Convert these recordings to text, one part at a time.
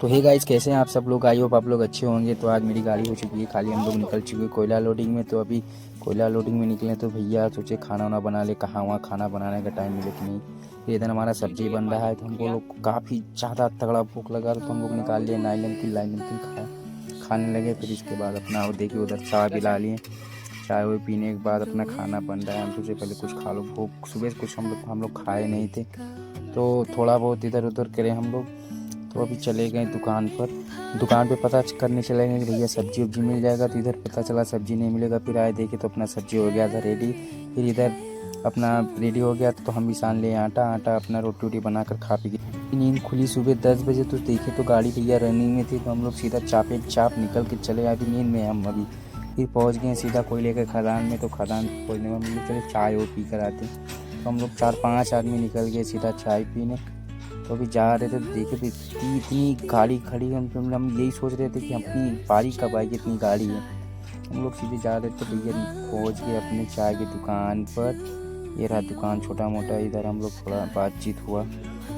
तो hey guys, कैसे हैं आप सब लोग? आई होप आप लोग अच्छे होंगे। तो आज मेरी गाड़ी हो चुकी है खाली, हम लोग निकल चुके हैं कोयला लोडिंग में। तो अभी कोयला लोडिंग में निकले तो भैया सोचे खाना वाना बना ले, कहाँ वहाँ खाना बनाने का टाइम मिले कि नहीं। फिर इधर हमारा सब्जी बन रहा है तो हमको लोग काफ़ी ज़्यादा तगड़ा भूख लगा तो हम लोग निकाल लिए नाई नमकीन खाने लगे। फिर इसके बाद अपना वो देखिए उधर चाय पिला लिए। चाय वो पीने के बाद अपना खाना बन रहा है। हम सोचे पहले कुछ खा लो, भूख सुबह से कुछ हम लोग खाए नहीं थे तो थोड़ा बहुत इधर उधर करे हम लोग। तो अभी चले गए दुकान पे पता करने चले गए कि भैया सब्जी वब्जी मिल जाएगा। तो इधर पता चला सब्जी नहीं मिलेगा। फिर आए देखे तो अपना सब्जी हो गया था रेडी। फिर इधर अपना रेडी हो गया तो हम भी सान लिए आटा अपना रोटी वोटी बनाकर खा पी गए। नींद खुली सुबह 10 बजे तो देखे तो गाड़ी भैया रनिंग में थी। तो हम लोग सीधा चाप निकल के चले। अभी नींद में हम अभी फिर पहुँच गए सीधा कोयले के खदान में। तो खदान पहुँचने में हम लोग चले चाय वो पी कर आते। तो हम लोग 4-5 आदमी निकल गए सीधा चाय पीने। तो अभी जा रहे थे तो देखे तो इतनी गाड़ी खड़ी है। हम यही सोच रहे थे कि अपनी बारी कब आएगी, इतनी गाड़ी है। हम लोग सीधे जा रहे थे, भैया पहुँच गए अपने चाय की दुकान पर। ये रहा दुकान छोटा मोटा। इधर हम लोग थोड़ा बातचीत हुआ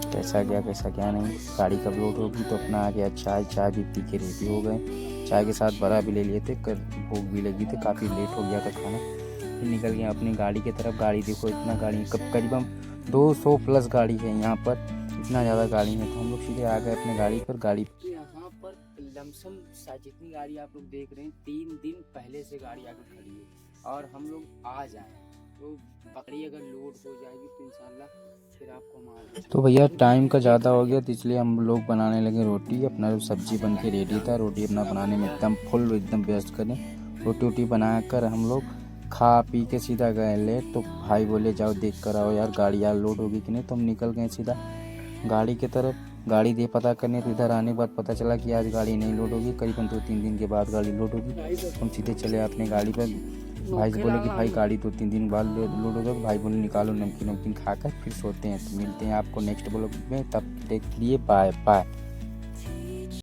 कैसा क्या नहीं, गाड़ी कब लोड होगी। तो अपना आ गया चाय भी पी के रेडी हो गए। चाय के साथ बड़ा भी ले लिए थे, भूख भी लगी थी, काफ़ी लेट हो गया था खाना। फिर निकल गए अपनी गाड़ी की तरफ। गाड़ी देखो इतना गाड़ी करीबन 200 प्लस गाड़ी है यहाँ पर, इतना ज़्यादा गाड़ी है। तो हम लोग सीधे आ गए अपने गाड़ी पर। यहाँ पर लमसम जितनी गाड़ी आप लोग देख रहे हैं 3 दिन पहले से गाड़ी आकर खड़ी है और हम लोग आ जाए तो बकरी अगर लोड हो जाएगी तो इंशाल्लाह फिर आपको मार। तो भैया टाइम का ज़्यादा हो गया तो इसलिए हम लोग बनाने लगे रोटी। अपना सब्जी बन के रेडी था, रोटी अपना बनाने में एकदम व्यस्त करें। रोटी वोटी बनाकर हम लोग खा पी के सीधा गए लेट। तो भाई बोले जाओ देख कर आओ यार गाड़ी यार लोड होगी कि नहीं। तो हम निकल गए सीधा गाड़ी की तरफ, गाड़ी दे पता करने। तो इधर आने के बाद पता चला कि आज गाड़ी नहीं लोड होगी, करीबन 2-3 दिन के बाद गाड़ी लोड होगी। हम सीधे चले अपने गाड़ी पर। भाई से बोले कि भाई गाड़ी 2-3 दिन बाद लोड होगा। भाई बोले निकालो नमकीन खाकर फिर सोते हैं। तो मिलते हैं आपको नेक्स्ट ब्लॉग में, तब तक के लिए बाय बाय।